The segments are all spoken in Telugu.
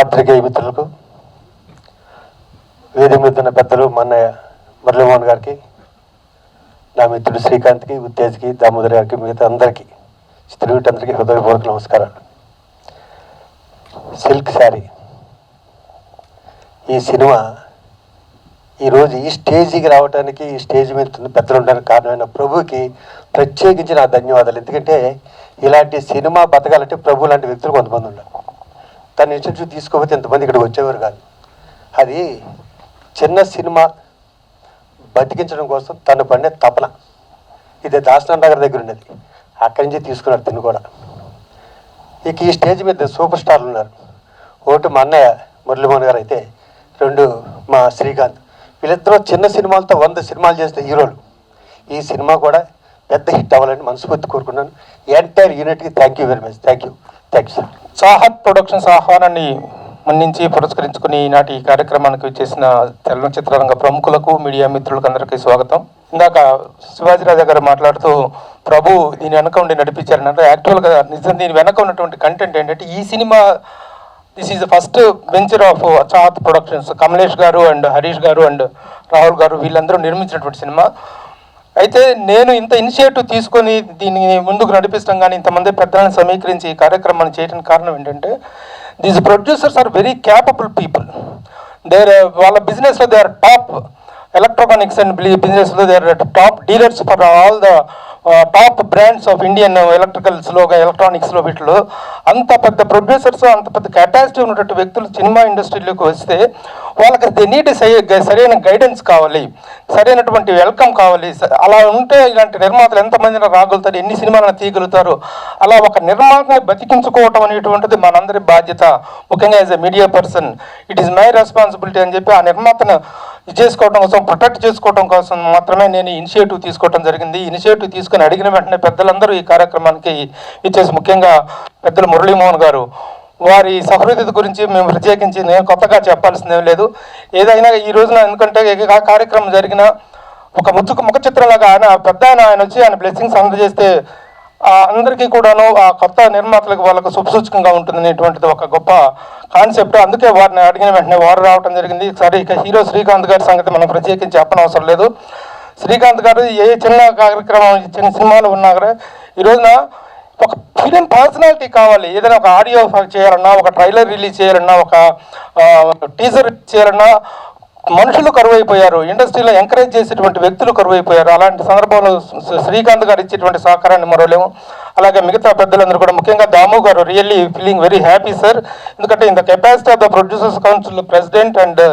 పాత్రికేయ మిత్రులకు, వేదిక మీద ఉన్న పెద్దలు మన్నయ్య మురళీమోహన్ గారికి, నా మిత్రుడు శ్రీకాంత్కి, ఉత్తేజ్కి, దామోదర్ గారికి, మిగతా అందరికీ, చిత్రవీటందరికీ హృదయపూర్వక నమస్కారాలు. సిల్క్ శారీ ఈ సినిమా ఈరోజు ఈ స్టేజీకి రావడానికి, ఈ స్టేజ్ మీద పెద్దలు ఉండడానికి కారణమైన ప్రభుకి ప్రత్యేకించి నా ధన్యవాదాలు. ఎందుకంటే ఇలాంటి సినిమా బతకాలంటే ప్రభు లాంటి వ్యక్తులు కొంతమంది ఉన్నారు. తన ఇన్స్టిట్యూట్ తీసుకోకపోతే ఇంతమంది ఇక్కడికి వచ్చేవారు కాదు. అది చిన్న సినిమా బతికించడం కోసం తను పడిన తపన. ఇది దాసనాథ్ నగర్ దగ్గర ఉన్నది, అక్కడి నుంచి తీసుకున్నారు తిని కూడా. ఇక ఈ స్టేజ్ మీద సూపర్ స్టార్లు ఉన్నారు. ఒకటి మా అన్నయ్య మురళీమోహన్ గారు అయితే, రెండు మా శ్రీకాంత్. వీళ్ళిద్దరూ చిన్న సినిమాలతో 100 సినిమాలు చేస్తే హీరోలు. ఈ సినిమా కూడా పెద్ద హిట్ అవ్వాలని మనస్ఫూర్తి కోరుకున్నాను. ఎంటైర్ యూనిట్కి thank you very much. Thank you sir. Chahat productions ఆహ్వానాన్ని మన్నించి పురస్కరించుకుని ఈనాటి ఈ కార్యక్రమానికి చేసిన చలనచిత్రరంగ ప్రముఖులకు, మీడియా మిత్రులకు అందరికీ స్వాగతం. ఇందాక శివాజీరాజా గారు మాట్లాడుతూ ప్రభు దీని వెనక ఉండి నడిపించారన్నట్టు. యాక్చువల్గా నిజం దీని వెనక ఉన్నటువంటి కంటెంట్ ఏంటంటే, ఈ cinema this is the first venture of Chahat productions. Kamlesh గారు అండ్ హరీష్ గారు అండ్ రాహుల్ గారు వీళ్ళందరూ నిర్మించినటువంటి సినిమా. అయితే నేను ఇంత ఇనిషియేటివ్ తీసుకొని దీన్ని ముందుకు నడిపిస్తాం, కానీ ఇంతమంది పెద్దలను సమీకరించి ఈ కార్యక్రమాన్ని చేయడానికి కారణం ఏంటంటే, these producers are very capable people. వాళ్ళ బిజినెస్లో they are top. Electronics and బిజినెస్లో they are top dealers for all the top brands of Indian ఎలక్ట్రికల్స్లో, ఎలక్ట్రానిక్స్లో. వీటిలో అంత పెద్ద ప్రొడ్యూసర్స్, అంత పెద్ద కెపాసిటీ ఉన్నటువంటి వ్యక్తులు సినిమా ఇండస్ట్రీలోకి వస్తే వాళ్ళకి దే నీడ్ సరైన గైడెన్స్ కావాలి, సరైనటువంటి వెల్కమ్ కావాలి. అలా ఉంటే ఇలాంటి నిర్మాతలు ఎంతమందిని రాగలుగుతారు, ఎన్ని సినిమాలను తీయగలుగుతారు. అలా ఒక నిర్మాతని బతికించుకోవటం అనేటువంటిది మనందరి బాధ్యత. ముఖ్యంగా as a media person it is my responsibility అని చెప్పి ఆ నిర్మాతను చేసుకోవడం కోసం, ప్రొటెక్ట్ చేసుకోవడం కోసం మాత్రమే నేను ఇనిషియేటివ్ తీసుకోవడం జరిగింది. ఇనిషియేటివ్ తీసుకుని అడిగిన వెంటనే పెద్దలందరూ ఈ కార్యక్రమానికి ఇచ్చేసి, ముఖ్యంగా పెద్దలు మురళీమోహన్ గారు, వారి సహృదయత గురించి మేము ప్రత్యేకించి నేను కొత్తగా చెప్పాల్సిందేం లేదు. ఏదైనా ఈ రోజున ఎందుకంటే ఆ కార్యక్రమం జరిగిన ఒక ముఖ చిత్రంలాగా ఆయన వచ్చి ఆయన బ్లెస్సింగ్స్ అందజేస్తే అందరికీ కూడాను ఆ కొత్త నిర్మాతలకు వాళ్ళకు శుభసూచకంగా ఉంటుంది అనేటువంటిది ఒక గొప్ప కాన్సెప్ట్. అందుకే వారిని అడిగిన వెంటనే వారు రావడం జరిగింది. సరే, ఇక హీరో శ్రీకాంత్ గారి సంగతి మనం ప్రత్యేకించి చెప్పనవసరం లేదు. శ్రీకాంత్ గారు ఏ చిన్న కార్యక్రమం, చిన్న సినిమాలు ఉన్నా కూడా ఈ రోజున ఒక ఫిలిం పర్సనాలిటీ కావాలి. ఏదైనా ఒక ఆడియో చేయాలన్నా, ఒక ట్రైలర్ రిలీజ్ చేయాలన్నా, ఒక టీజర్ చేయాలన్నా మనుషులు కరువైపోయారు. ఇండస్ట్రీలో ఎంకరేజ్ చేసేటువంటి వ్యక్తులు కరువైపోయారు. అలాంటి సందర్భంలో శ్రీకాంత్ గారు ఇచ్చేటువంటి సహకారాన్ని మరోలేము. అలాగే మిగతా పెద్దలందరూ కూడా, ముఖ్యంగా దాము గారు, really feeling very happy sir. ఎందుకంటే in the capacity of the producers council president and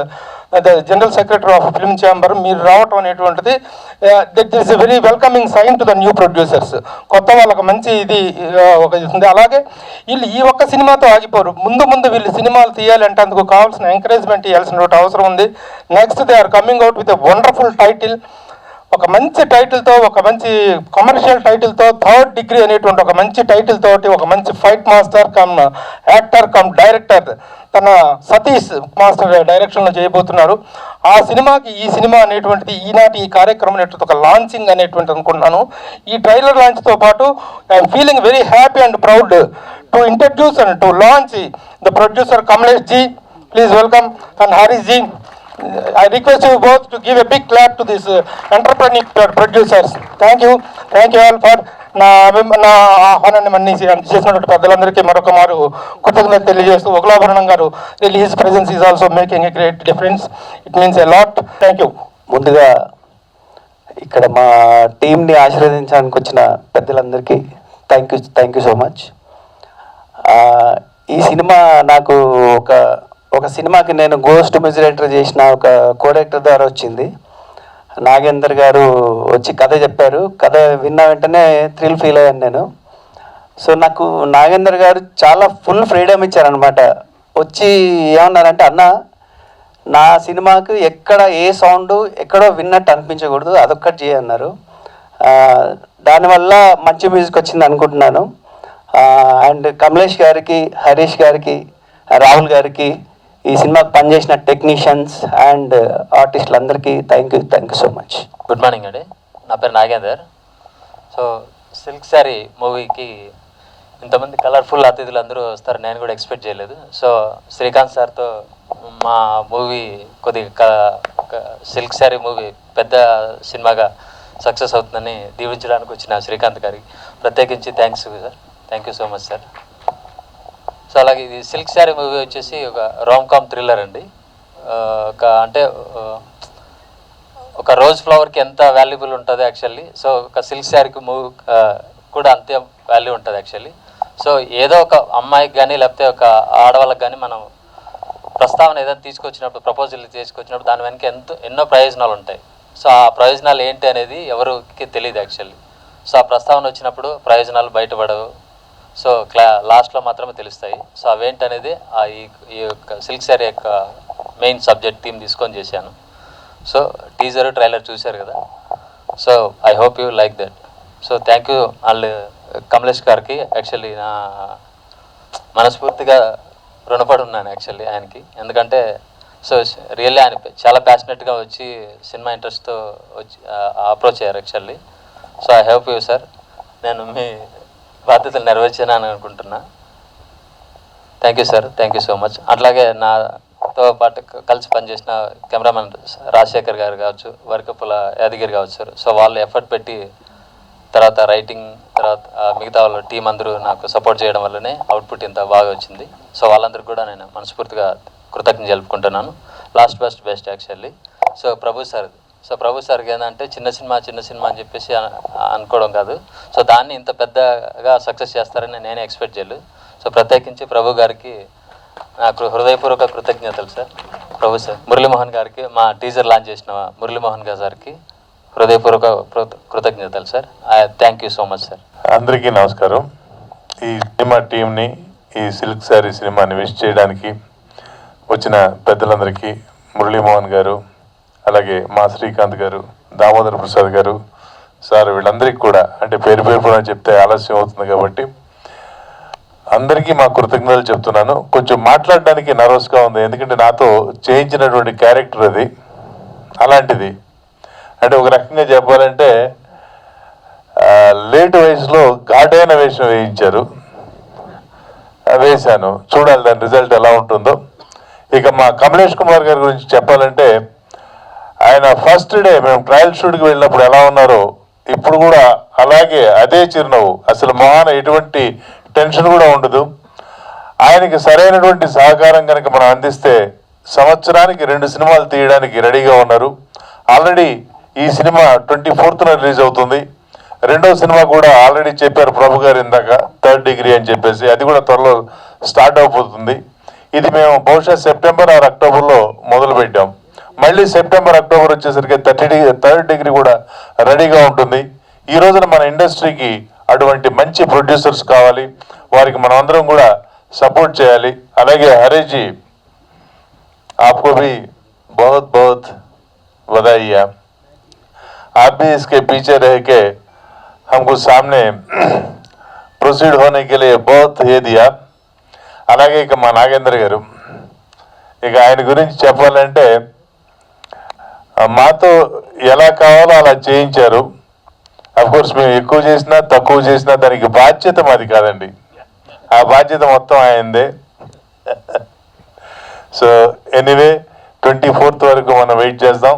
the general secretary of film chamber మీరు రావటం అనేటువంటిది that is a very welcoming sign to the new producers. కొత్త వాళ్ళకి మంచి ఇది ఒక ఉంది. అలాగే వీళ్ళు ఈ ఒక్క సినిమాతో ఆగిపోరు. ముందు వీళ్ళు సినిమాలు తీయాలంటే అందుకు కావాల్సిన ఎంకరేజ్మెంట్ ఇవ్వాల్సిన అవసరం ఉంది. Next they are coming out with a wonderful title. ఒక మంచి టైటిల్తో, ఒక మంచి కమర్షియల్ టైటిల్తో, 3rd డిగ్రీ అనేటువంటి ఒక మంచి టైటిల్ తోటి, ఒక మంచి fight master come actor come director తన సతీష్ మాస్టర్ డైరెక్షన్లో చేయబోతున్నారు. ఆ సినిమాకి ఈ సినిమా అనేటువంటిది ఈనాటి ఈ కార్యక్రమం అనేటువంటి ఒక లాంచింగ్ అనేటువంటి అనుకుంటున్నాను. ఈ ట్రైలర్ లాంచ్తో పాటు I'm feeling very happy and proud to introduce and to launch the producer Kamlesh ji. Please welcome. And Harish ji, I request you both to give a big clap to these entrepreneur producers. Thank you all for నా ఆహ్వానాన్ని మన్నించి చేసినటువంటి పెద్దలందరికీ మరొక మారు కృతజ్ఞత తెలియజేస్తూ, ఒకలాభరణం గారు, really his presence is also making a great difference. It means a lot. Thank you. ముందుగా ఇక్కడ మా టీంని ఆశీర్వదించడానికి వచ్చిన పెద్దలందరికీ థ్యాంక్ యూ సో మచ్. ఈ సినిమా నాకు ఒక సినిమాకి నేను గోస్ట్ మ్యూజిక్ చేసిన ఒక కోడైరెక్టర్ ద్వారా వచ్చింది. నాగేందర్ గారు వచ్చి కథ చెప్పారు. కథ విన్న వెంటనే థ్రిల్ ఫీల్ అయ్యాను నేను. సో నాకు నాగేందర్ గారు చాలా ఫుల్ ఫ్రీడమ్ ఇచ్చారనమాట. వచ్చి ఏమన్నారంటే, అన్న నా సినిమాకు ఎక్కడ ఏ సౌండ్ ఎక్కడో విన్నట్టు అనిపించకూడదు, అదొక్కటి చేయన్నారు. దానివల్ల మంచి మ్యూజిక్ వచ్చింది అనుకుంటున్నాను. అండ్ కమలేష్ గారికి, హరీష్ గారికి, రాహుల్ గారికి, ఈ సినిమాకి పనిచేసిన టెక్నీషియన్స్ అండ్ ఆర్టిస్టులందరికీ thank you so much. Good morning అండి. నా పేరు నాగేందర్. సో సిల్క్ శారీ మూవీకి ఇంతమంది కలర్ఫుల్ అతిథులు అందరూ వస్తారు నేను కూడా ఎక్స్పెక్ట్ చేయలేదు. సో శ్రీకాంత్ సార్తో మా మూవీ కొద్దిగా సిల్క్ శారీ మూవీ పెద్ద సినిమాగా సక్సెస్ అవుతుందని దీవించడానికి వచ్చిన శ్రీకాంత్ గారికి ప్రత్యేకించి thanks sir. Thank you so much sir. So అలాగే ఇది సిల్క్ శారీ మూవీ వచ్చేసి ఒక రామ్ కామ్ థ్రిల్లర్ అండి. ఒక రోజ్ ఫ్లవర్కి ఎంత వాల్యుబుల్ ఉంటుంది యాక్చువల్లీ, సో ఒక సిల్క్ శారీకి మూవీ కూడా అంతే వాల్యూ ఉంటుంది యాక్చువల్లీ. సో ఏదో ఒక అమ్మాయికి కానీ లేకపోతే ఒక ఆడవాళ్ళకి కానీ మనం ప్రస్తావన ఏదైనా తీసుకొచ్చినప్పుడు, ప్రపోజల్ తీసుకొచ్చినప్పుడు దాని వెనక ఎన్నో ప్రయోజనాలు ఉంటాయి. సో ఆ ప్రయోజనాలు ఏంటి అనేది ఎవరికి తెలియదు యాక్చువల్లీ. సో ఆ ప్రస్తావన వచ్చినప్పుడు ప్రయోజనాలు బయటపడవు, సో లాస్ట్లో మాత్రమే తెలుస్తాయి. సో అవేంటనేది ఈ యొక్క సిల్క్ శారీ యొక్క మెయిన్ సబ్జెక్ట్ థీమ్ తీసుకొని చేశాను. సో టీజర్ ట్రైలర్ చూశారు కదా, so I hope you like that. So thank you వాళ్ళు కమలేష్ గారికి యాక్చువల్లీ నా మనస్ఫూర్తిగా రుణపడి ఉన్నాను యాక్చువల్లీ ఆయనకి. ఎందుకంటే సో రియల్లీ ఆయన చాలా ప్యాషనెట్గా వచ్చి సినిమా ఇంట్రెస్ట్తో వచ్చి అప్రోచ్ అయ్యారు actually. So I hope you sir, నేను మీ బాధ్యతలు నెరవేర్చానని అనుకుంటున్నా. Thank you sir, thank you so much. అట్లాగే నాతో పాటు కలిసి పనిచేసిన కెమెరామెన్ రాజశేఖర్ గారు కావచ్చు, వరకపుల యాదగిరి కావచ్చు సార్. సో వాళ్ళు ఎఫర్ట్ పెట్టి తర్వాత రైటింగ్ తర్వాత మిగతా వాళ్ళ టీం అందరూ నాకు సపోర్ట్ చేయడం వల్లనే అవుట్పుట్ ఇంత బాగా వచ్చింది. సో వాళ్ళందరికీ కూడా నేను మనస్ఫూర్తిగా కృతజ్ఞత జరుపుకుంటున్నాను. Last best actually. So Prabhu సార్కి ఏంటంటే చిన్న సినిమా అని చెప్పేసి అనుకోవడం కాదు, సో దాన్ని ఇంత పెద్దగా సక్సెస్ చేస్తారని నేనే ఎక్స్పెక్ట్ చేయలేదు. సో ప్రత్యేకించి ప్రభు గారికి నాకు హృదయపూర్వక కృతజ్ఞతలు సార్. ప్రభు సార్, మురళీమోహన్ గారికి, మా టీజర్ లాంచ్ చేసిన మురళీమోహన్ గారికి హృదయపూర్వక కృతజ్ఞతలు sir. Thank you so much sir. అందరికీ నమస్కారం. ఈ సినిమా టీంని ఈ సిల్క్ శారీ సినిమాని విష్ చేయడానికి వచ్చిన పెద్దలందరికీ, మురళీమోహన్ గారు, అలాగే మా శ్రీకాంత్ గారు, దామోదర్ ప్రసాద్ గారు సార్, వీళ్ళందరికీ కూడా అంటే పేరు కూడా చెప్తే ఆలస్యం అవుతుంది కాబట్టి అందరికీ మా కృతజ్ఞతలు చెప్తున్నాను. కొంచెం మాట్లాడడానికి నర్వస్గా ఉంది, ఎందుకంటే నాతో చేయించినటువంటి క్యారెక్టర్ అది అలాంటిది. అంటే ఒక రకంగా చెప్పాలంటే లేట్ వయసులో ఘాటైన వేషం వేశాను. చూడాలి దాని రిజల్ట్ ఎలా ఉంటుందో. ఇక మా కమలేష్ కుమార్ గారి గురించి చెప్పాలంటే ఆయన ఫస్ట్ డే మేము ట్రయల్ షూట్కి వెళ్ళినప్పుడు ఎలా ఉన్నారో ఇప్పుడు కూడా అలాగే అదే చిరునవ్వు, అసలు మొహాన ఎటువంటి టెన్షన్ కూడా ఉండదు. ఆయనకి సరైనటువంటి సహకారం కనుక మనం అందిస్తే సంవత్సరానికి 2 సినిమాలు తీయడానికి రెడీగా ఉన్నారు. ఆల్రెడీ ఈ సినిమా 24న రిలీజ్ అవుతుంది. రెండవ సినిమా కూడా ఆల్రెడీ చెప్పారు ప్రభు గారు ఇందాక, 3rd డిగ్రీ అని చెప్పేసి, అది కూడా త్వరలో స్టార్ట్ అయిపోతుంది. ఇది మేము బహుశా సెప్టెంబర్ ఆర్ అక్టోబర్లో మొదలుపెట్టాం. మళ్ళీ సెప్టెంబర్ అక్టోబర్ వచ్చేసరికి 3rd డిగ్రీ కూడా రెడీగా ఉంటుంది. ఈ రోజున మన ఇండస్ట్రీకి అటువంటి మంచి ప్రొడ్యూసర్స్ కావాలి, వారికి మనం అందరం కూడా సపోర్ట్ చేయాలి. అలాగే హరీష్ జీ, आपको भी बहुत बहुत बधाई है. आप भी इसके पीछे रह के हमको सामने प्रोसीड होने के लिए बहुत ये दिया. అలాగే ఇక మా నాగేంద్ర గారు, ఇక ఆయన గురించి చెప్పాలంటే మాతో ఎలా కావాలో అలా చేయించారు. అఫ్కోర్స్ మేము ఎక్కువ చేసినా తక్కువ చేసినా దానికి బాధ్యత మాది కాదండి, ఆ బాధ్యత మొత్తం ఆయనదే. సో ఎనీవే 24th వరకు మనం వెయిట్ చేద్దాం.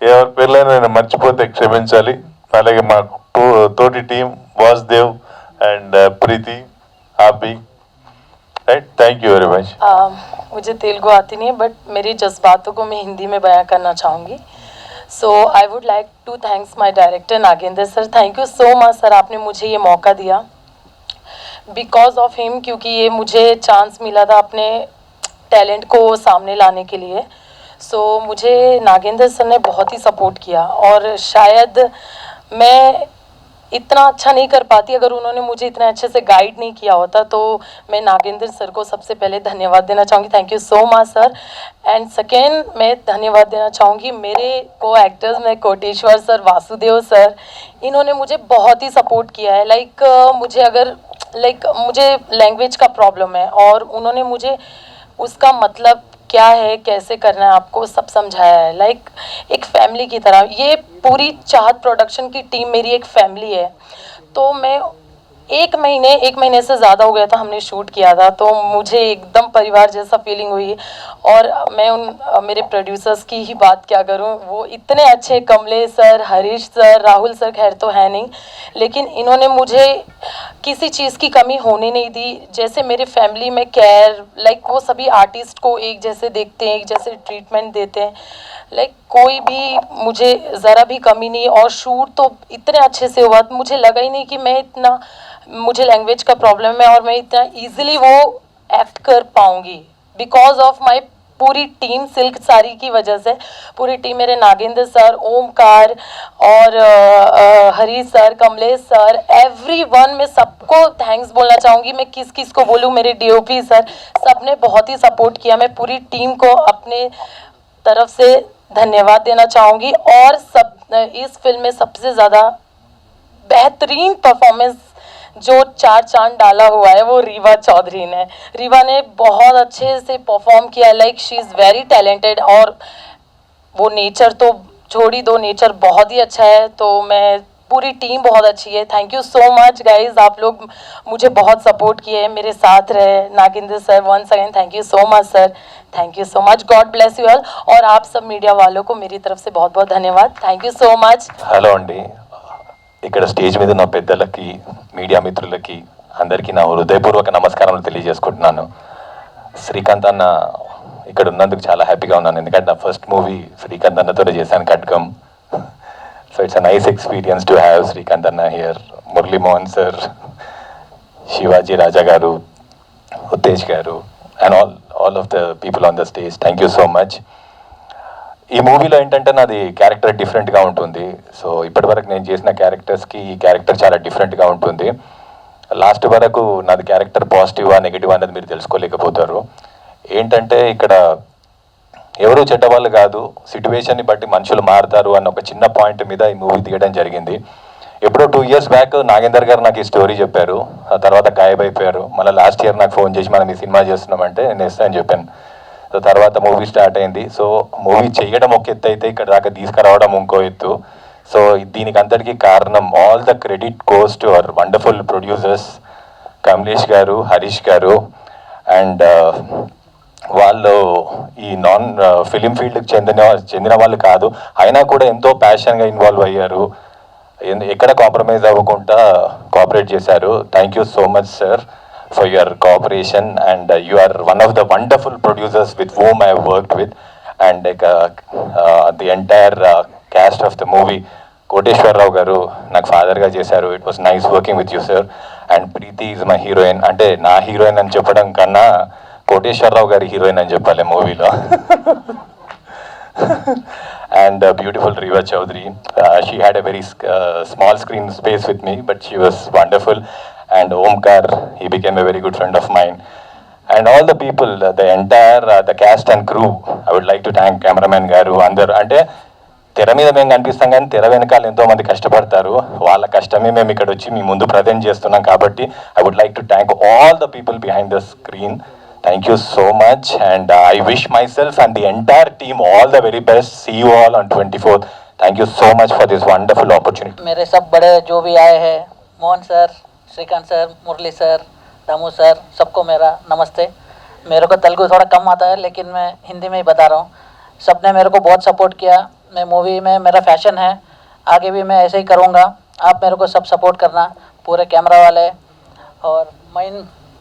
ఎవరి పేర్లైనా నేను మర్చిపోతే క్షమించాలి. అలాగే మా తోటి టీం వాసుదేవ్ అండ్ ప్రీతి, ఆపి, right. Thank you very much. मुझे तेलुगु आती नहीं है, बट मेरी जज्बातों को मैं हिंदी में बयां करना चाहूँगी. So I would like to thanks my director Nagendra sir. Thank you so much sir, आपने मुझे ये मौका दिया. बिकॉज ऑफ हिम, क्योंकि ये मुझे चांस मिला था अपने टैलेंट को सामने लाने के लिए. सो मुझे नागेंद्र सर ने बहुत ही सपोर्ट किया, और शायद मैं इतना अच्छा नहीं कर पाती अगर उन्होंने मुझे इतने अच्छे से गाइड नहीं किया होता. तो मैं नागेंद्र सर को सबसे पहले धन्यवाद देना चाहूँगी. Thank you so much sir. And second मैं धन्यवाद देना चाहूँगी मेरे को एक्टर्स में कोटेश्वर सर, वासुदेव सर, इन्होंने मुझे बहुत ही सपोर्ट किया है. मुझे लैंग्वेज का प्रॉब्लम है, और उन्होंने मुझे उसका मतलब क्या है, कैसे करना है, आपको सब समझाया है. एक फैमिली की तरह. ये पूरी चाहत प्रोडक्शन की टीम मेरी एक फैमिली है. तो मैं एक महीने से ज़्यादा हो गया था हमने शूट किया था, तो मुझे एकदम परिवार जैसा फीलिंग हुई। और मैं मेरे प्रोड्यूसर्स की ही बात क्या करूं, वो इतने अच्छे, Kamlesh sir, Harish sir, Rahul sir खैर तो है नहीं, लेकिन इन्होंने मुझे किसी चीज़ की कमी होने नहीं दी। जैसे मेरे फैमिली में केयर, लाइक वो सभी आर्टिस्ट को एक जैसे देखते हैं, एक जैसे ट्रीटमेंट देते हैं, लाइक कोई भी मुझे ज़रा भी कमी नहीं। और शूट तो इतने अच्छे से हुआ, मुझे लगा ही नहीं कि मैं इतना, मुझे लैंग्वेज का प्रॉब्लम है और मैं इतना इजीली वो एक्ट कर पाऊंगी, बिकॉज ऑफ माय पूरी टीम, सिल्क साड़ी की वजह से पूरी टीम, मेरे नागेंद्र सर, ओमकार और Harish sir, Kamlesh sir, everyone, मैं सबको थैंक्स बोलना चाहूँगी। मैं किस किस को बोलूँ, मेरे डीओपी सर, सबने बहुत ही सपोर्ट किया। मैं पूरी टीम को अपने तरफ से धन्यवाद देना चाहूँगी। और सब इस फिल्म में सबसे ज़्यादा बेहतरीन परफॉर्मेंस जो 4 चांद डाला हुआ है वो रीवा चौधरी ने। रीवा ने बहुत अच्छे से परफॉर्म किया, like she is very talented. और वो नेचर तो छोड़ी दो, नेचर बहुत ही अच्छा है। तो मैं, पूरी टीम बहुत अच्छी है। Thank you so much guys, आप लोग मुझे बहुत सपोर्ट किए, मेरे साथ रहे। Nagendra sir, once again thank you so much sir, thank you so much, God bless you all. और आप सब मीडिया वालों को मेरी तरफ से बहुत बहुत धन्यवाद, thank you so much. Hello అండి, ఇక్కడ స్టేజ్ మీద ఉన్న పెద్దలకి, మీడియా మిత్రులకి అందరికీ నా హృదయపూర్వక నమస్కారాలు తెలియజేసుకుంటున్నాను. శ్రీకాంత్ అన్న ఇక్కడ ఉన్నందుకు చాలా హ్యాపీగా ఉన్నాను, ఎందుకంటే నా ఫస్ట్ మూవీ శ్రీకాంత్ అన్నతోనే చేశాను, ఖడ్గం. So it's a nice experience to have Srikanth అన్న హియర్, మురళీ మోహన్ సార్, శివాజీ రాజా గారు, ఉత్తేజ్ గారు, and all of the people on the stage, thank you so much. ఈ మూవీలో ఏంటంటే నాది క్యారెక్టర్ డిఫరెంట్గా ఉంటుంది. సో ఇప్పటివరకు నేను చేసిన క్యారెక్టర్స్కి ఈ క్యారెక్టర్ చాలా డిఫరెంట్గా ఉంటుంది. లాస్ట్ వరకు నాది క్యారెక్టర్ పాజిటివా నెగిటివ్ అనేది మీరు తెలుసుకోలేకపోతారు. ఏంటంటే ఇక్కడ ఎవరు చెడ్డవాళ్ళు కాదు, సిట్యువేషన్ని బట్టి మనుషులు మారుతారు అన్న ఒక చిన్న పాయింట్ మీద ఈ మూవీ తీయడం జరిగింది. ఎప్పుడో 2 years బ్యాక్ నాగేందర్ గారు నాకు ఈ స్టోరీ చెప్పారు, ఆ తర్వాత గాయబైపోయారు. మళ్ళీ లాస్ట్ ఇయర్ నాకు ఫోన్ చేసి మనం ఈ సినిమా చేస్తున్నామంటే నేను వేస్తానని చెప్పాను. సో తర్వాత మూవీ స్టార్ట్ అయింది. సో మూవీ చేయడం ఒక ఎత్తు అయితే ఇక్కడ దాకా తీసుకురావడం ఇంకో ఎత్తు. సో దీనికి అంతటికీ కారణం, all the credit goes to our wonderful producers Kamlesh గారు, హరీష్ గారు. అండ్ వాళ్ళు ఈ నాన్ ఫిలిం ఫీల్డ్కి చెందిన వాళ్ళు కాదు, అయినా కూడా ఎంతో ప్యాషన్గా ఇన్వాల్వ్ అయ్యారు, ఎక్కడ కాంప్రమైజ్ అవ్వకుండా కోఆపరేట్ చేశారు. Thank you so much sir for your cooperation, and you are one of the wonderful producers with whom I have worked with, and the entire cast of the movie. Koteshwar Rao garu నాకు ఫాదర్గా చేశారు. It was nice working with you sir. And Preeti is my heroine. అంటే నా హీరోయిన్ అని చెప్పడం కన్నా కోటేశ్వర రావు గారి హీరోయిన్ అని చెప్పాలి మూవీలో. And beautiful Riva Chaudhary, she had a very small screen space with me, but she was wonderful. And Omkar, he became a very good friend of mine. And all the people, the entire the cast and crew, I would like to thank cameraman garu, andaru. Ante తెర మీద మేము కనిపిస్తాం కానీ తెర వెనకాల ఎంతో మంది కష్టపడతారు, వాళ్ళ కష్టమే మేము ఇక్కడ వచ్చి మీ ముందు ప్రజెంట్ చేస్తున్నాం. కాబట్టి I would like to thank all the people behind the screen. Thank you so much, and I wish myself and the entire team all the very best. See you all on 24th. Thank you so much for this wonderful opportunity. मेरे सब बड़े जो भी आए हैं, मोहन सर, श्रीकांत सर, मुरली सर, दामू सर, सबको मेरा नमस्ते. मेरे को तेलुगु थोड़ा कम आता है, लेकिन मैं हिंदी में ही बता रहा हूँ. सबने मेरे को बहुत सपोर्ट किया. मैं मूवी में, मेरा फैशन है, आगे भी मैं ऐसे ही करूँगा. आप मेरे को सब सपोर्ट करना, पूरे कैमरा वाले. और मैं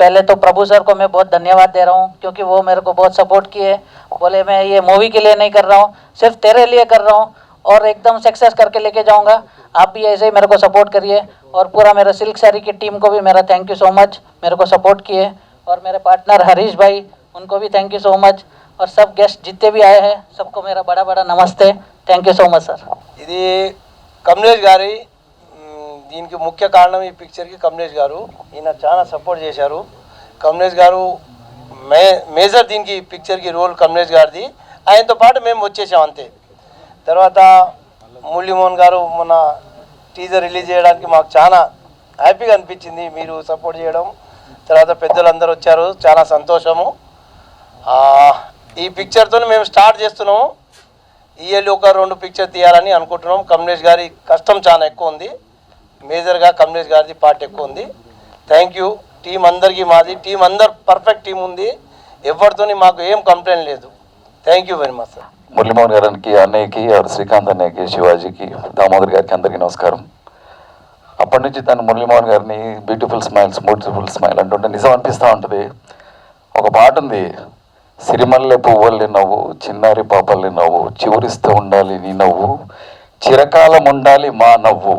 पहले तो प्रभु सर को मैं बहुत धन्यवाद दे रहा हूँ, क्योंकि वो मेरे को बहुत सपोर्ट किए. बोले मैं ये मूवी के लिए नहीं कर रहा हूँ, सिर्फ तेरे लिए कर रहा हूँ और एकदम सक्सेस करके लेके जाऊँगा. आप भी ऐसे ही मेरे को सपोर्ट करिए. और पूरा मेरा सिल्क साड़ी की टीम को भी मेरा थैंक यू सो मच, मेरे को सपोर्ट किए. और मेरे पार्टनर हरीश भाई, उनको भी थैंक यू सो मच. और सब गेस्ट जितने भी आए हैं, सबको मेरा बड़ा बड़ा नमस्ते. Thank you so much sir. ఇది కమలేష్ గారి, దీనికి ముఖ్య కారణం ఈ పిక్చర్కి కమలేష్ గారు. ఈయన చాలా సపోర్ట్ చేశారు. కమలేష్ గారు మేజర్ దీనికి పిక్చర్కి రోల్ కమలేష్ గారిది. ఆయనతో పాటు మేము వచ్చేసాం అంతే. తర్వాత మురళీమోహన్ గారు మొన్న టీజర్ రిలీజ్ చేయడానికి మాకు చాలా హ్యాపీగా అనిపించింది, మీరు సపోర్ట్ చేయడం. తర్వాత పెద్దలందరూ వచ్చారు, చాలా సంతోషము. ఈ పిక్చర్తో మేము స్టార్ట్ చేస్తున్నాము. ఇయర్లీ ఒక 2 పిక్చర్ తీయాలని అనుకుంటున్నాం. కమలేష్ గారి కష్టం చాలా ఎక్కువ ఉంది, మేజర్గా కమలేష్ గారిది పార్ట్ ఎక్కువ ఉంది. Thank you. టీం అందరికీ మాది టీం అందరు పర్ఫెక్ట్ టీం ఉంది, ఎవరితోని మాకు ఏం కంప్లైంట్ లేదు. Thank you very much sir. Muralimohan గారికి, అన్నయ్యకి, శ్రీకాంత్ అన్నయ్యకి, శివాజీకి, దామోదర్ గారికి అందరికీ నమస్కారం. అప్పటి నుంచి తను మురళీమోహన్ గారిని బ్యూటిఫుల్ స్మైల్ అంటుంటే నిజం అనిపిస్తూ ఉంటుంది. ఒక పాట ఉంది, సిరిమల్లె పువ్వుల్ని నవ్వు, చిన్నారి పాపల్ని నవ్వు, చివరిస్తూ ఉండాలి నీ నవ్వు, చిరకాలం ఉండాలి మా నవ్వు.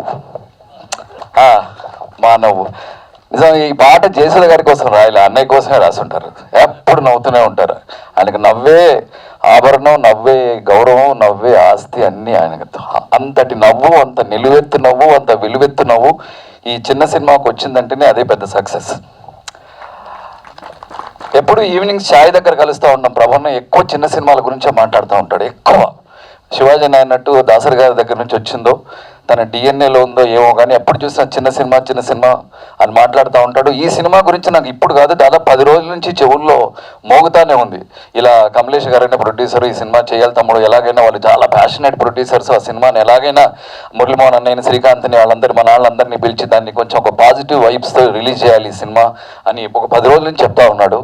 మా నవ్వు నిజం. ఈ పాట జయసుధ గారి కోసం రాయాలి, అన్నయ్య కోసమే రాసుంటారు. ఎప్పుడు నవ్వుతూనే ఉంటారు. ఆయనకు నవ్వే ఆభరణం, నవ్వే గౌరవం, నవ్వే ఆస్తి అన్నీ ఆయనకు. అంతటి నవ్వు, అంత నిలువెత్తు నవ్వు, అంత విలువెత్తు నవ్వు ఈ చిన్న సినిమాకు వచ్చిందంటేనే అదే పెద్ద సక్సెస్. ఎప్పుడు ఈవినింగ్స్ ఛాయ్ దగ్గర కలుస్తూ ఉంటాం. ప్రభన్న ఎక్కువ చిన్న సినిమాల గురించే మాట్లాడుతూ ఉంటాడు. ఎక్కువ శివాజీ అన్నట్టు దాసరి గారి దగ్గర నుంచి వచ్చిందో తన డిఎన్ఏలో ఉందో ఏమో కానీ ఎప్పుడు చూసినా చిన్న సినిమా అని మాట్లాడుతూ ఉంటాడు. ఈ సినిమా గురించి నాకు ఇప్పుడు కాదు, దాదాపు 10 రోజుల నుంచి చెవుల్లో మోగుతానే ఉంది. ఇలా కమలేష్ గారైనా ప్రొడ్యూసర్, ఈ సినిమా చేయాలి తమ్ముడు, ఎలాగైనా వాళ్ళు చాలా ప్యాషనేట్ ప్రొడ్యూసర్స్, ఆ సినిమాని ఎలాగైనా మురళీమోహన్ అన్నయ్యని, శ్రీకాంత్ని, మన వాళ్ళందరినీ పిలిచి దాన్ని కొంచెం ఒక పాజిటివ్ వైబ్స్తో రిలీజ్ చేయాలి ఈ సినిమా అని ఒక 10 రోజుల నుంచి చెప్తా ఉన్నాడు.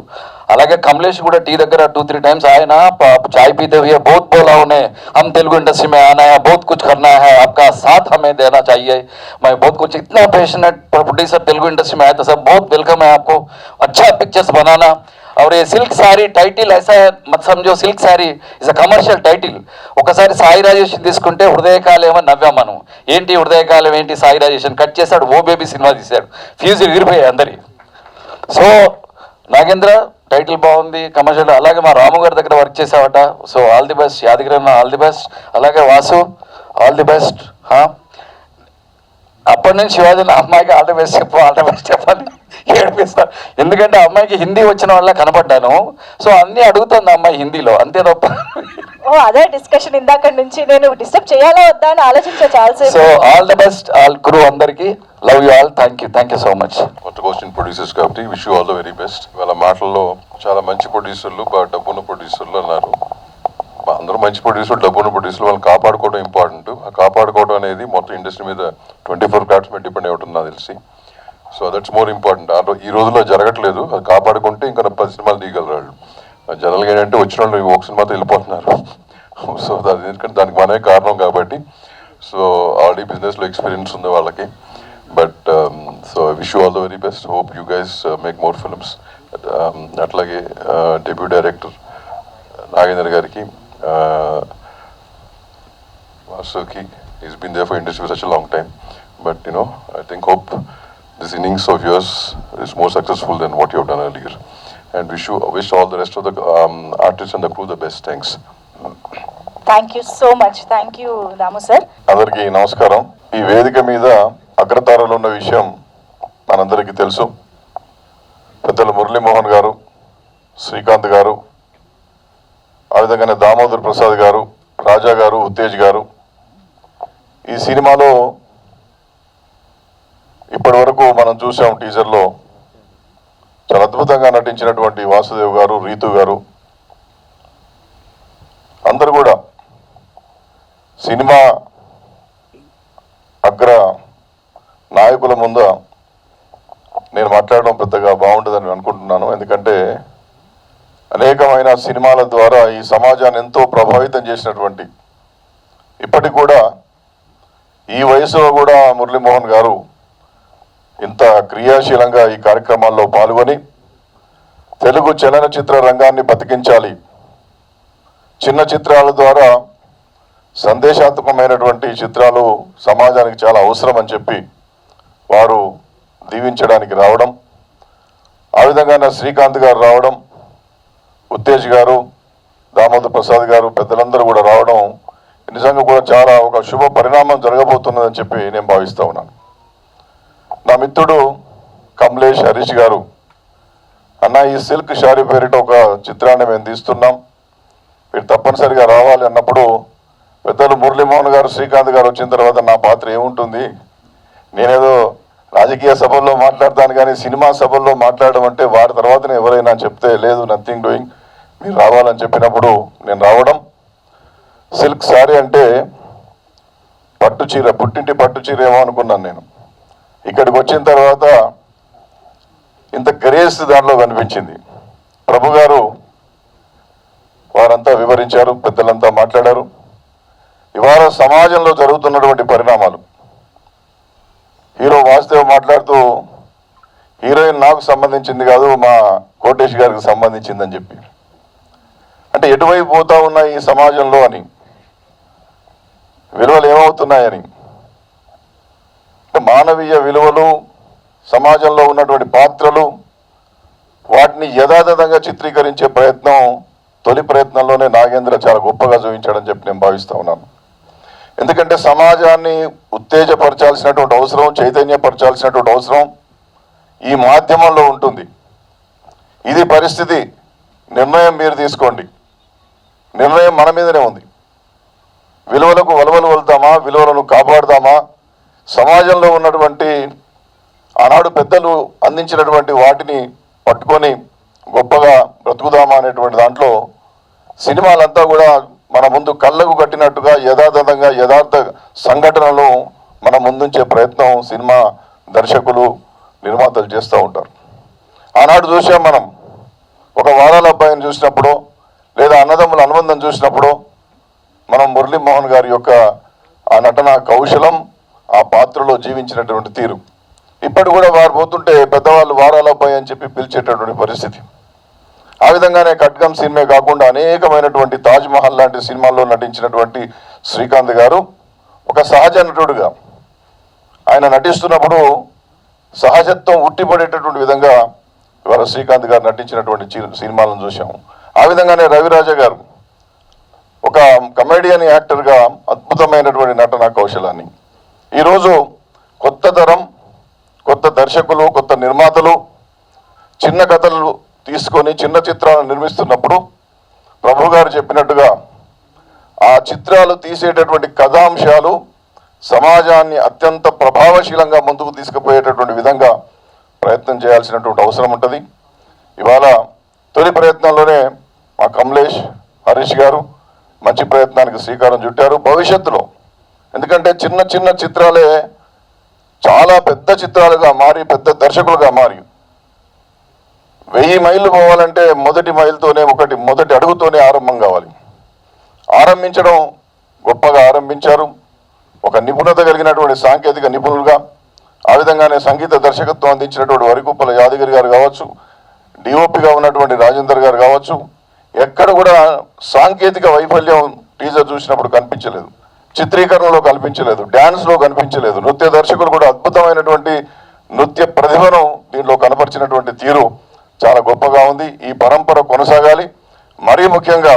అలాగే కమలేష్ కూడా టీ దగ్గర 2-3 टाइम्स ఆయన చాయ్ पीते हुए बहुत बोला उन्हें, हम तेलुगु इंडस्ट्री में आना है, बहुत कुछ करना है, आपका साथ हमें देना चाहिए. मैं बहुत कुछ इतना पैशनेट प्रोड्यूसर तेलुगु इंडस्ट्री में आया तो सब बहुत वेलकम है आपको, अच्छा पिक्चर्स बनाना. और ये सिल्क साड़ी టైటిల్ ऐसा है, मत समझो silk sari is a commercial title. ఒకసారి సాయి రాజేష్ తీసుకుంటే హృదయకాలం అని నవ్వాం మనం. ఏంటి హృదయకాలం ఏంటి, సాయి రాజేష్ కట్ చేశాడు, ఓ బేబీ సినిమా తీశాడు, ఫ్యూజ్ ఎగిరిపోయాయి అందరి. సో నాగేంద్ర టైటిల్ బాగుంది, కమర్షియల్. అలాగే మా రాము గారి దగ్గర వర్క్ చేసావట, so all the best. Yadagiri అన్న ఆల్ ది బెస్ట్. అలాగే వాసు ఆల్ ది బెస్ట్. అప్పటి నుంచి శివాజీని అమ్మాయికి ఆల్ ది బెస్ట్ చెప్పాలి ఏడిపిస్తాను. ఎందుకంటే అమ్మాయికి హిందీ వచ్చిన వల్ల కనపడ్డాను, సో అన్నీ అడుగుతుంది అమ్మాయి హిందీలో, అంతే తప్ప. అదే డిస్కషన్ ఇందాక నుంచి నేను డిస్టర్బ్ చేయాలా వద్దా అని ఆలోచించా చాలాసేపు. So all the best all crew అందరికి. Love you all. Thank you so much. కొత్త క్వశ్చన్ ప్రొడ్యూసర్స్ కాబట్టి wish you all the very best. వాళ్ళ మాటల్లో చాలా మంచి ప్రొడ్యూసర్లు, బాగా డబ్బున్న ప్రొడ్యూసర్లు అన్నారు. అందరూ మంచి ప్రొడ్యూసర్, డబ్బున్న ప్రొడ్యూసర్లు, వాళ్ళని కాపాడుకోవడం ఇంపార్టెంట్. ఆ కాపాడుకోవడం అనేది మొత్తం ఇండస్ట్రీ మీద 24 క్రాఫ్ట్స్ మీద డిపెండ్ అయి ఉంటుంది నాకు తెలిసి. So that's more important. ఈ రోజుల్లో జరగట్లేదు, అది కాపాడుకుంటే ఇంకా 10 సినిమాలు తీయగలరు వాళ్ళు. జనరల్గా ఏంటంటే వచ్చిన వాళ్ళు ఒక సినిమాతో వెళ్ళిపోతున్నారు. సో ఎందుకంటే దానికి మనమే కారణం కాబట్టి. సో ఆల్రెడీ బిజినెస్లో ఎక్స్పీరియన్స్ ఉంది వాళ్ళకి. But so wish you all the very best. Hope you guys make more films. అట్లాగే డెబ్యూ డైరెక్టర్ నాగేంద్ర గారికి, Vasuki, is been there for industry for such a long time. But I think hope this innings of yours is more successful than what you have done earlier. And wish all the rest of the artists and the crew the best. Thanks. Thank you so much. Thank you Ramu sir. అందరికీ నమస్కారం. ఈ వేదిక మీద అగ్రతారలు ఉన్న విషయం మనందరికీ తెలుసు. పెద్దలు మురళీమోహన్ గారు, శ్రీకాంత్ గారు, ఆ విధంగానే దామోదర్ ప్రసాద్ గారు, రాజా గారు, ఉత్తేజ్ గారు. ఈ సినిమాలో ఇప్పటి వరకు మనం చూసాం టీజర్లో చాలా అద్భుతంగా నటించినటువంటి వాసుదేవ్ గారు, రీతు గారు అందరూ కూడా సినిమా అగ్ర నాయకుల ముందు నేను మాట్లాడడం పెద్దగా బాగుంటుందని అనుకుంటున్నాను. ఎందుకంటే అనేకమైన సినిమాల ద్వారా ఈ సమాజాన్ని ఎంతో ప్రభావితం చేసినటువంటి, ఇప్పటికి కూడా ఈ వయసులో కూడా మురళీమోహన్ గారు ఇంత క్రియాశీలంగా ఈ కార్యక్రమాల్లో పాల్గొని తెలుగు చలనచిత్ర రంగాన్ని బతికించాలి, చిన్న చిత్రాల ద్వారా సందేశాత్మకమైనటువంటి చిత్రాలు సమాజానికి చాలా అవసరం అని చెప్పి వారు దీవించడానికి రావడం, ఆ విధంగా శ్రీకాంత్ గారు రావడం, ఉత్తేజ్ గారు, దామోదర్ ప్రసాద్ గారు, పెద్దలందరూ కూడా రావడం నిజంగా కూడా చాలా ఒక శుభ పరిణామం జరగబోతున్నదని చెప్పి నేను భావిస్తూ ఉన్నాను. నా మిత్రుడు కమలేష్, హరీష్ గారు, అన్న ఈ సిల్క్ షారీ పేరిట ఒక చిత్రాన్ని మేము తీస్తున్నాం, మీరు తప్పనిసరిగా రావాలి అన్నప్పుడు పెద్దలు మురళీమోహన్ గారు, శ్రీకాంత్ గారు వచ్చిన తర్వాత నా పాత్ర ఏముంటుంది, నేనేదో రాజకీయ సభల్లో మాట్లాడతాను కానీ సినిమా సభల్లో మాట్లాడడం అంటే వారి తర్వాతనే ఎవరైనా చెప్తే లేదు, నథింగ్ డూయింగ్, మీరు రావాలని చెప్పినప్పుడు నేను రావడం. సిల్క్ శారీ అంటే పట్టు చీర, పుట్టింటి పట్టు చీర ఏమో అనుకున్నాను నేను. ఇక్కడికి వచ్చిన తర్వాత ఇంత గ్రేస్ దాంట్లో కనిపించింది. ప్రభు గారు వారంతా వివరించారు, పెద్దలంతా మాట్లాడారు. ఇవాళ సమాజంలో జరుగుతున్నటువంటి పరిణామాలు, హీరో వాసుదేవ్ మాట్లాడుతూ హీరోయిన్ నాకు సంబంధించింది కాదు, మా కోటేష్ గారికి సంబంధించిందని చెప్పి, అంటే ఎటువైపు పోతా ఉన్నాయి ఈ సమాజంలో అని, విలువలు ఏమవుతున్నాయని, మానవీయ విలువలు, సమాజంలో ఉన్నటువంటి పాత్రలు, వాటిని యథాతథంగా చిత్రీకరించే ప్రయత్నం తొలి ప్రయత్నంలోనే నాగేంద్ర చాలా గొప్పగా చూపించాడని చెప్పి నేను భావిస్తూ ఉన్నాను. ఎందుకంటే సమాజాన్ని ఉత్తేజపరచాల్సినటువంటి అవసరం, చైతన్యపరచాల్సినటువంటి అవసరం ఈ మాధ్యమంలో ఉంటుంది. ఇది పరిస్థితి. నిర్ణయం మీరు తీసుకోండి. నిర్ణయం మన మీదనే ఉంది. విలువలకు వలవలు వెళ్తామా, విలువలను కాపాడుదామా, సమాజంలో ఉన్నటువంటి ఆనాడు పెద్దలు అందించినటువంటి వాటిని పట్టుకొని గొప్పగా బ్రతుకుదామా అనేటువంటి దాంట్లో సినిమాలంతా కూడా మన ముందు కళ్ళకు కట్టినట్టుగా యథాతథంగా యథార్థ సంఘటనలు మన ముందుంచే ప్రయత్నం సినిమా దర్శకులు, నిర్మాతలు చేస్తూ ఉంటారు. ఆనాడు చూసాం మనం, ఒక వారాల అబ్బాయిని చూసినప్పుడు లేదా అన్నదమ్ముల అనుబంధం చూసినప్పుడు మనం మురళీమోహన్ గారి యొక్క ఆ నటన కౌశలం, ఆ పాత్రలో జీవించినటువంటి తీరు, ఇప్పటి కూడా వారు పోతుంటే పెద్దవాళ్ళు వారాల అబ్బాయి అని చెప్పి పిలిచేటటువంటి పరిస్థితి. ఆ విధంగానే ఖడ్గం సినిమా కాకుండా అనేకమైనటువంటి తాజ్ మహల్ లాంటి సినిమాల్లో నటించినటువంటి శ్రీకాంత్ గారు ఒక సహజ నటుడుగా ఆయన నటిస్తున్నప్పుడు సహజత్వం ఉట్టిపడేటటువంటి విధంగా ఇవాళ శ్రీకాంత్ గారు నటించినటువంటి సినిమాలను చూసాము. ఆ విధంగానే రవిరాజ గారు ఒక కమెడియన్ యాక్టర్గా అద్భుతమైనటువంటి నటన కౌశలాన్ని, ఈరోజు కొత్త తరం, కొత్త దర్శకులు, కొత్త నిర్మాతలు చిన్న కథలు తీసుకొని చిన్న చిత్రాలను నిర్మిస్తున్నప్పుడు ప్రభు గారు చెప్పినట్టుగా ఆ చిత్రాలు తీసేటటువంటి కథాంశాలు సమాజాన్ని అత్యంత ప్రభావశీలంగా ముందుకు తీసుకుపోయేటటువంటి విధంగా ప్రయత్నం చేయాల్సినటువంటి అవసరం ఉంటుంది. ఇవాళ తొలి ప్రయత్నంలోనే మా కమలేష్, హరీష్ గారు మంచి ప్రయత్నానికి శ్రీకారం చుట్టారు. భవిష్యత్తులో ఎందుకంటే చిన్న చిన్న చిత్రాలే చాలా పెద్ద చిత్రాలుగా మారి, పెద్ద దర్శకులుగా మారి 1000 మైళ్ళు పోవాలంటే మొదటి మైలుతోనే, మొదటి అడుగుతోనే ఆరంభం కావాలి. ఆరంభించడం గొప్పగా ఆరంభించారు. ఒక నిపుణత కలిగినటువంటి సాంకేతిక నిపుణులుగా, ఆ విధంగానే సంగీత దర్శకత్వం అందించినటువంటి వరికుప్పల యాదగిరి గారు కావచ్చు, డిఓపిగా ఉన్నటువంటి రాజేందర్ గారు కావచ్చు, ఎక్కడ కూడా సాంకేతిక వైఫల్యం టీజర్ చూసినప్పుడు కనిపించలేదు, చిత్రీకరణలో కనిపించలేదు, డ్యాన్స్లో కనిపించలేదు. నృత్య దర్శకులు కూడా అద్భుతమైనటువంటి నృత్య ప్రతిభను దీనిలో కనపరిచినటువంటి తీరు చాలా గొప్పగా ఉంది. ఈ పరంపర కొనసాగాలి. మరీ ముఖ్యంగా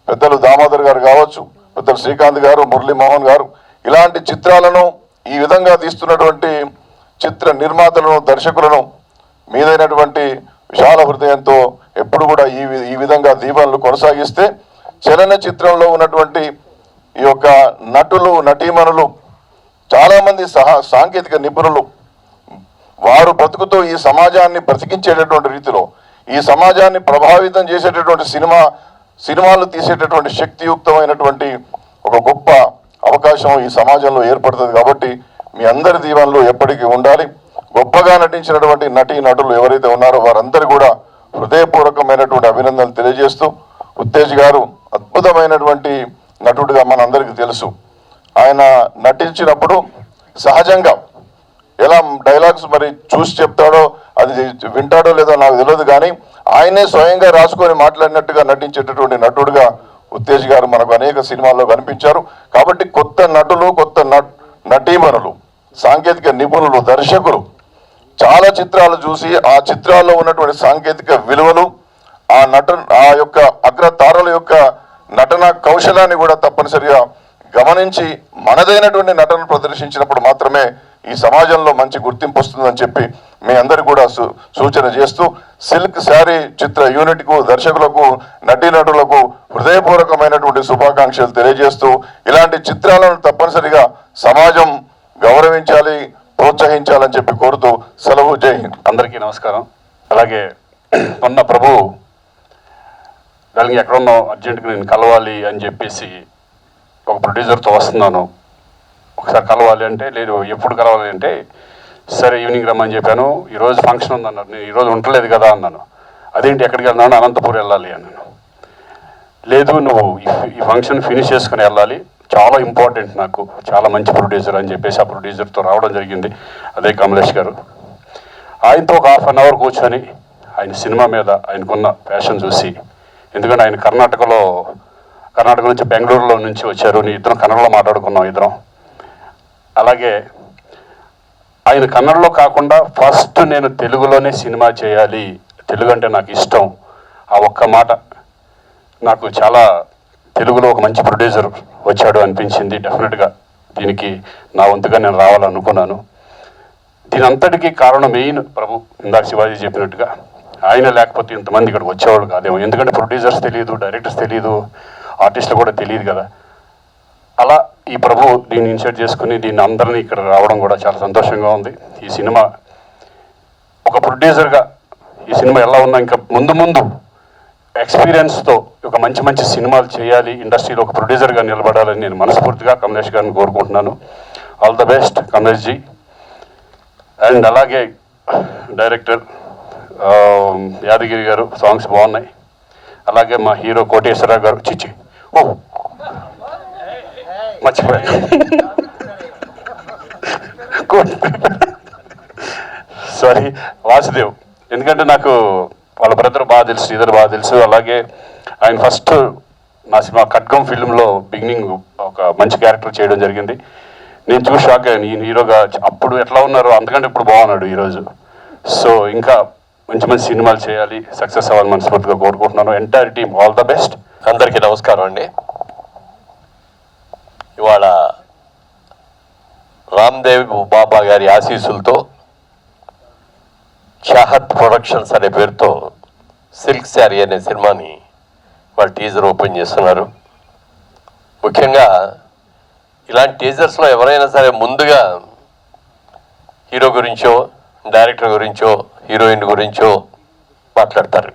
పెద్దలు దామోదర్ గారు కావచ్చు, పెద్దలు శ్రీకాంత్ గారు, మురళీమోహన్ గారు ఇలాంటి చిత్రాలను ఈ విధంగా తీస్తున్నటువంటి చిత్ర నిర్మాతలను, దర్శకులను మీదైనటువంటి విశాల హృదయంతో ఎప్పుడు కూడా ఈ విధంగా దీవెనలు కొనసాగిస్తే చలనచిత్రంలో ఉన్నటువంటి ఈ యొక్క నటులు, నటీమణులు, చాలామంది సాంకేతిక నిపుణులు వారు బ్రతుకుతో ఈ సమాజాన్ని బ్రతికించేటటువంటి రీతిలో, ఈ సమాజాన్ని ప్రభావితం చేసేటటువంటి సినిమాలు తీసేటటువంటి శక్తియుక్తమైనటువంటి ఒక గొప్ప అవకాశం ఈ సమాజంలో ఏర్పడుతుంది. కాబట్టి మీ అందరి దీవెనలు ఎప్పటికీ ఉండాలి. గొప్పగా నటించినటువంటి నటీ నటులు ఎవరైతే ఉన్నారో వారందరూ కూడా హృదయపూర్వకమైనటువంటి అభినందనలు తెలియజేస్తూ, ఉత్తేజ్ గారు అద్భుతమైనటువంటి నటుడిగా మనందరికీ తెలుసు. ఆయన నటించినప్పుడు సహజంగా ఎలా డైలాగ్స్ మరి చూసి చెప్తాడో, అది వింటాడో లేదో నాకు తెలియదు, కానీ ఆయనే స్వయంగా రాసుకొని మాట్లాడినట్టుగా నటించేటటువంటి నటుడుగా ఉత్తేజ్ గారు మనకు అనేక సినిమాల్లో కనిపించారు. కాబట్టి కొత్త నటులు, కొత్త నటీమణులు, సాంకేతిక నిపుణులు, దర్శకులు చాలా చిత్రాలు చూసి ఆ చిత్రాల్లో ఉన్నటువంటి సాంకేతిక విలువలు, ఆ యొక్క అగ్రతారల యొక్క నటన కౌశలాన్ని కూడా తప్పనిసరిగా గమనించి మనదైనటువంటి నటన ప్రదర్శించినప్పుడు మాత్రమే ఈ సమాజంలో మంచి గుర్తింపు వస్తుందని చెప్పి మీ అందరు కూడా సూచన చేస్తూ, సిల్క్ శారీ చిత్ర యూనిట్కు, దర్శకులకు, నటీనటులకు హృదయపూర్వకమైనటువంటి శుభాకాంక్షలు తెలియజేస్తూ, ఇలాంటి చిత్రాలను తప్పనిసరిగా సమాజం గౌరవించాలి, ప్రోత్సహించాలని చెప్పి కోరుతూ సెలవు. జై హింద్. అందరికీ నమస్కారం. అలాగే మొన్న ప్రభు దానికి ఎక్కడున్నావు, అర్జెంటుగా నేను కలవాలి అని చెప్పేసి ఒక ప్రొడ్యూసర్తో వస్తున్నాను, ఒకసారి కలవాలి అంటే, లేదు ఎప్పుడు కలవాలి అంటే సరే ఈవినింగ్ రమ్మని చెప్పాను. ఈరోజు ఫంక్షన్ ఉందన్నారు. నేను ఈరోజు ఉండలేదు కదా అన్నాను. అదేంటి ఎక్కడికి వెళ్తున్నాను? అనంతపూర్ వెళ్ళాలి అన్నాను. లేదు, నువ్వు ఈ ఫంక్షన్ ఫినిష్ చేసుకుని వెళ్ళాలి, చాలా ఇంపార్టెంట్, నాకు చాలా మంచి ప్రొడ్యూసర్ అని చెప్పేసి ఆ ప్రొడ్యూసర్తో రావడం జరిగింది. అదే కమలేష్ గారు. ఆయనతో ఒక ½ అన్ అవర్ కూర్చొని ఆయన సినిమా మీద ఆయనకున్న ప్యాషన్ చూసి, ఎందుకంటే ఆయన కర్ణాటక నుంచి బెంగళూరులో నుంచి వచ్చారు. నీ ఇద్దరం కన్నడలో మాట్లాడుకున్నాం ఇద్దరం. అలాగే ఆయన కన్నడలో కాకుండా ఫస్ట్ నేను తెలుగులోనే సినిమా చేయాలి, తెలుగు అంటే నాకు ఇష్టం, ఆ ఒక్క మాట నాకు చాలా, తెలుగులో ఒక మంచి ప్రొడ్యూసర్ వచ్చాడు అనిపించింది. డెఫినెట్గా దీనికి నా వంతుగా నేను రావాలనుకున్నాను. దీని అంతటికీ కారణం మెయిన్ ప్రభు. ఇందాక శివాజీ చెప్పినట్టుగా ఆయన లేకపోతే ఇంతమంది ఇక్కడికి వచ్చేవాళ్ళు కాదేమో. ఎందుకంటే ప్రొడ్యూసర్స్ తెలియదు, డైరెక్టర్స్ తెలియదు, ఆర్టిస్టులు కూడా తెలియదు కదా. అలా ఈ ప్రభు దీన్ని ఇన్సర్ట్ చేసుకుని దీన్ని అందరినీ ఇక్కడ రావడం కూడా చాలా సంతోషంగా ఉంది. ఈ సినిమా ఒక ప్రొడ్యూసర్గా ఈ సినిమా ఎలా ఉన్నా ఇంకా ముందు ముందు ఎక్స్పీరియన్స్తో ఒక మంచి మంచి సినిమాలు చేయాలి, ఇండస్ట్రీలో ఒక ప్రొడ్యూసర్గా నిలబడాలని నేను మనస్ఫూర్తిగా కమలేష్ గారిని కోరుకుంటున్నాను. All the best Kamlesh ji. And అలాగే డైరెక్టర్ యాదగిరి గారు, సాంగ్స్ బాగున్నాయి. అలాగే మా హీరో కోటేశ్వరరావు గారు, చిచ్చి మర్చిపోయాను, సారీ, వాసుదేవ్. ఎందుకంటే నాకు వాళ్ళ బ్రదర్ బాగా తెలుసు, శ్రీధర్ బాగా తెలుసు. అలాగే ఆయన ఫస్ట్ నా సినిమా ఖడ్గం ఫిల్మ్లో బిగినింగ్ ఒక మంచి క్యారెక్టర్ చేయడం జరిగింది. నేను చూసి షాక్ అయ్యాను, ఈయన హీరోగా అప్పుడు ఎట్లా ఉన్నారో అంతకంటే ఇప్పుడు బాగున్నాడు ఈరోజు. సో ఇంకా మంచి మంచి సినిమాలు చేయాలి, సక్సెస్ అవ్వాలి మనస్ఫూర్తిగా కోరుకుంటున్నాను. Entire team all the best. అందరికీ నమస్కారం అండి. ఇవాళ రామ్దేవ్ బాబా గారి ఆశీస్సులతో చాహత్ ప్రొడక్షన్స్ అనే పేరుతో సిల్క్ శారీ అనే సినిమాని వాళ్ళు టీజర్ ఓపెన్ చేస్తున్నారు. ముఖ్యంగా ఇలాంటి టీజర్స్లో ఎవరైనా సరే ముందుగా హీరో గురించో, డైరెక్టర్ గురించో, హీరోయిన్ గురించో మాట్లాడతారు.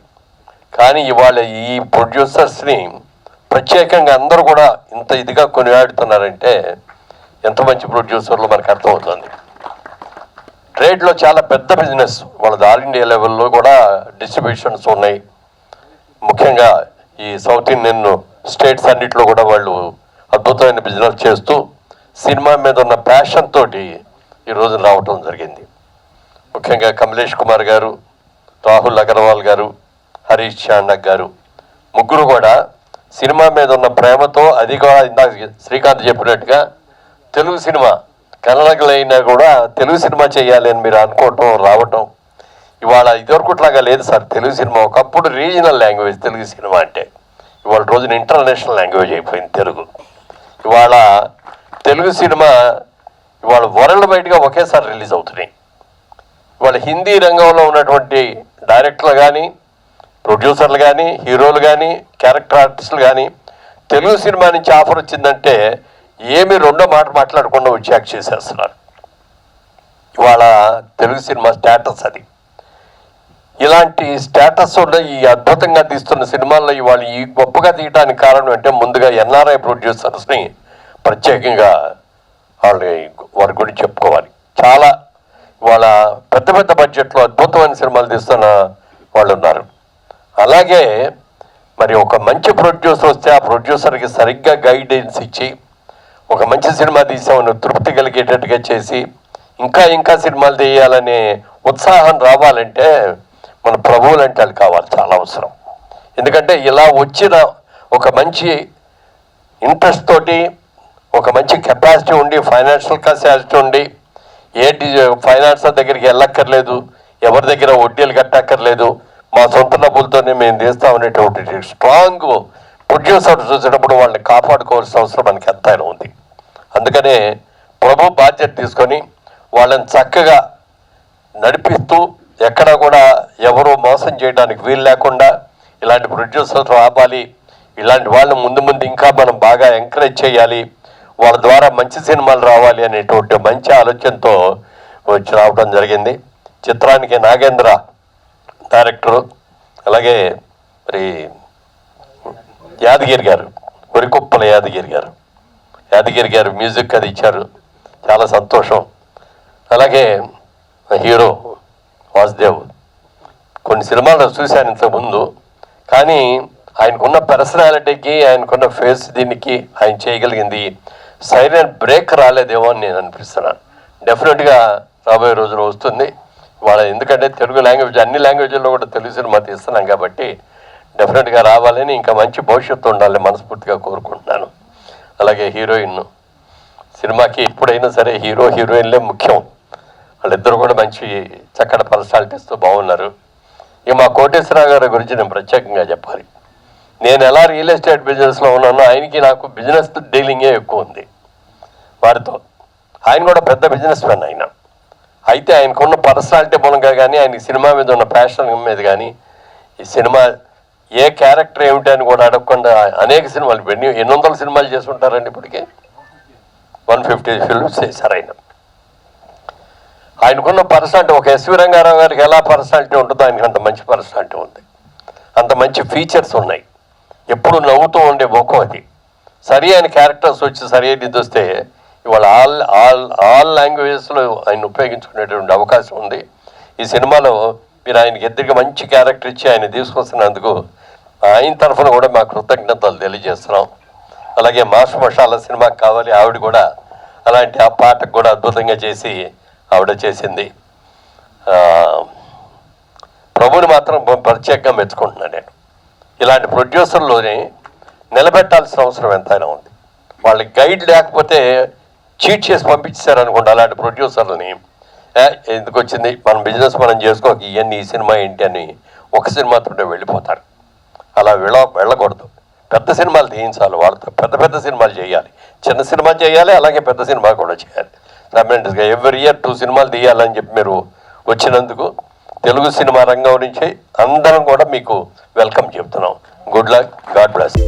కానీ ఇవాళ ఈ ప్రొడ్యూసర్స్ని ప్రత్యేకంగా అందరూ కూడా ఇంత ఇదిగా కొనియాడుతున్నారంటే ఎంత మంచి ప్రొడ్యూసర్లు మనకు అర్థమవుతుంది. ట్రేడ్లో చాలా పెద్ద బిజినెస్ వాళ్ళది. ఆల్ ఇండియా లెవెల్లో కూడా డిస్ట్రిబ్యూషన్స్ ఉన్నాయి. ముఖ్యంగా ఈ సౌత్ ఇండియన్ స్టేట్స్ అన్నింటిలో కూడా వాళ్ళు అద్భుతమైన బిజినెస్ చేస్తూ సినిమా మీద ఉన్న ప్యాషన్ తోటి ఈరోజు రావటం జరిగింది. ముఖ్యంగా కమలేష్ కుమార్ గారు, రాహుల్ అగర్వాల్ గారు, హరీష్ చాండక్ గారు ముగ్గురు కూడా సినిమా మీద ఉన్న ప్రేమతో, అది కూడా ఇందాక శ్రీకాంత్ చెప్పినట్టుగా తెలుగు సినిమా కన్నడలైనా కూడా తెలుగు సినిమా చేయాలి అని మీరు అనుకోవటం, రావటం. ఇవాళ ఇదివరకుట్లాగా లేదు సార్. తెలుగు సినిమా ఒకప్పుడు రీజనల్ లాంగ్వేజ్ తెలుగు సినిమా అంటే, ఇవాళ రోజున ఇంటర్నేషనల్ లాంగ్వేజ్ అయిపోయింది తెలుగు. ఇవాళ తెలుగు సినిమా ఇవాళ వరల్డ్ వైడ్గా ఒకేసారి రిలీజ్ అవుతున్నాయి. ఇవాళ హిందీ రంగంలో ఉన్నటువంటి డైరెక్టర్లు కానీ, ప్రొడ్యూసర్లు కానీ, హీరోలు కానీ, క్యారెక్టర్ ఆర్టిస్టులు కానీ తెలుగు సినిమా నుంచి ఆఫర్ వచ్చిందంటే ఏమి రెండో మాట మాట్లాడకుండా వచ్చి యాక్ట్ చేసేస్తున్నారు. ఇవాళ తెలుగు సినిమా స్టేటస్ అది. ఇలాంటి స్టేటస్ ఉన్న ఈ అద్భుతంగా తీస్తున్న సినిమాల్లో ఇవాళ ఈ గొప్పగా తీయడానికి కారణం అంటే ముందుగా ఎన్ఆర్ఐ ప్రొడ్యూసర్స్ని ప్రత్యేకంగా వారి గురించి చెప్పుకోవాలి. చాలా వాళ్ళ పెద్ద పెద్ద బడ్జెట్లో అద్భుతమైన సినిమాలు తీస్తున్న వాళ్ళు ఉన్నారు. అలాగే మరి ఒక మంచి ప్రొడ్యూసర్ వస్తే ఆ ప్రొడ్యూసర్కి సరిగ్గా గైడెన్స్ ఇచ్చి ఒక మంచి సినిమా తీసామని తృప్తి కలిగేటట్టుగా చేసి ఇంకా ఇంకా సినిమాలు తీయాలనే ఉత్సాహం రావాలంటే మన ప్రభువులు అంటే వాళ్ళు కావాలి, చాలా అవసరం. ఎందుకంటే ఇలా వచ్చిన ఒక మంచి ఇంట్రెస్ట్ తోటి, ఒక మంచి కెపాసిటీ ఉండి, ఫైనాన్షియల్ కెపాసిటీ ఉండి, ఫైనాన్సర్ దగ్గరికి వెళ్ళక్కర్లేదు, ఎవరి దగ్గర వడ్డీలు కట్టక్కర్లేదు, మా సొంత డబ్బులతోనే మేము తీస్తామనేటువంటి స్ట్రాంగ్ ప్రొడ్యూసర్ చూసినప్పుడు వాళ్ళని కాపాడుకోవాల్సిన అవసరం మనకి ఎంతైనా ఉంది. అందుకనే ప్రభు బాధ్యత తీసుకొని వాళ్ళని చక్కగా నడిపిస్తూ ఎక్కడ కూడా ఎవరు మోసం చేయడానికి వీలు లేకుండా ఇలాంటి ప్రొడ్యూసర్స్ రావాలి, ఇలాంటి వాళ్ళని ముందు ముందు ఇంకా మనం బాగా ఎంకరేజ్ చేయాలి, వాళ్ళ ద్వారా మంచి సినిమాలు రావాలి అనేటువంటి మంచి ఆలోచనతో వచ్చి రావడం జరిగింది. చిత్రానికి నాగేంద్ర డైరెక్టరు, అలాగే మరి యాదగిరి గారు, వరికుప్పల యాదగిరి గారు మ్యూజిక్ అది ఇచ్చారు, చాలా సంతోషం. అలాగే హీరో వాసుదేవ్ కొన్ని సినిమాలు చూశాను ఇంతకుముందు, కానీ ఆయనకున్న పర్సనాలిటీకి ఆయనకున్న ఫేస్ దీనికి ఆయన చేయగలిగింది సైలెంట్ బ్రేక్ రాలేదేమో అని నేను అనిపిస్తున్నాను. డెఫినెట్గా రాబోయే రోజులు వస్తుంది వాళ్ళ, ఎందుకంటే తెలుగు లాంగ్వేజ్ అన్ని లాంగ్వేజ్ల్లో కూడా తెలుగు సినిమా తీస్తున్నాం కాబట్టి డెఫినెట్గా రావాలని, ఇంకా మంచి భవిష్యత్తు ఉండాలని మనస్ఫూర్తిగా కోరుకుంటున్నాను. అలాగే హీరోయిన్ సినిమాకి ఎప్పుడైనా సరే హీరో హీరోయిన్లే ముఖ్యం. వాళ్ళిద్దరూ కూడా మంచి చక్కటి పర్సనాలిటీస్తో బాగున్నారు. ఇక మా కోటేశ్వరరావు గారి గురించి నేను ప్రత్యేకంగా చెప్పాలి. నేను ఎలా రియల్ ఎస్టేట్ బిజినెస్లో ఉన్నానో ఆయనకి నాకు బిజినెస్ డీలింగే ఎక్కువ ఉంది వారితో. ఆయన కూడా పెద్ద బిజినెస్ మ్యాన్ ఆయన. అయితే ఆయనకున్న పర్సనాలిటీ మూలంగా కానీ ఆయనకి సినిమా మీద ఉన్న ప్యాషన్ మీద కానీ ఈ సినిమా ఏ క్యారెక్టర్ ఏమిటి అని కూడా అడగకుండా అనేక సినిమాలు ఎన్ని వందల సినిమాలు చేస్తుంటారండి ఇప్పటికే. 150 ఫిల్మ్స్ చేశారు ఆయన. ఆయనకున్న పర్సనాలిటీ ఒక ఎస్వి రంగారావు గారికి ఎలా పర్సనాలిటీ ఉంటుందో ఆయనకి అంత మంచి పర్సనాలిటీ ఉంది, అంత మంచి ఫీచర్స్ ఉన్నాయి. ఎప్పుడు నవ్వుతూ ఉండే ముఖం అది. సరి అయిన క్యారెక్టర్స్ వచ్చి సరి అయినది వస్తే ఇవాళ ఆల్ లాంగ్వేజెస్లో ఆయన ఉపయోగించుకునేటువంటి అవకాశం ఉంది. ఈ సినిమాలో మీరు ఆయనకి ఎదురుగా మంచి క్యారెక్టర్ ఇచ్చి ఆయన తీసుకొస్తున్నందుకు ఆయన తరఫున కూడా మా కృతజ్ఞతలు తెలియజేస్తున్నాం. అలాగే మాస్ మషాలా సినిమాకి కావాలి ఆవిడ కూడా అలాంటి ఆ పాటకు కూడా అద్భుతంగా చేసి ఆవిడ చేసింది. ప్రభుని మాత్రం ప్రత్యేకంగా మెచ్చుకుంటున్నాను నేను. ఇలాంటి ప్రొడ్యూసర్లోనే నిలబెట్టాల్సిన అవసరం ఎంతైనా ఉంది. వాళ్ళకి గైడ్ లేకపోతే చీట్ చేసి పంపించారనుకోండి అలాంటి ప్రొడ్యూసర్లని, ఎందుకు వచ్చింది మన బిజినెస్ మనం చేసుకోక ఇవన్నీ ఈ సినిమా ఏంటి అని ఒక సినిమాతో వెళ్ళిపోతారు. అలా వెళ్ళకూడదు. పెద్ద సినిమాలు తీయించాలి, వాళ్ళతో పెద్ద సినిమాలు చేయాలి, చిన్న సినిమా చేయాలి, అలాగే పెద్ద సినిమా కూడా చేయాలి. ట్రమెండస్గా ఎవ్రీ ఇయర్ 2 సినిమాలు తీయాలని చెప్పి మీరు వచ్చినందుకు తెలుగు సినిమా రంగం నుంచి అందరం కూడా మీకు వెల్కమ్ చెప్తున్నాం. Good luck, God bless.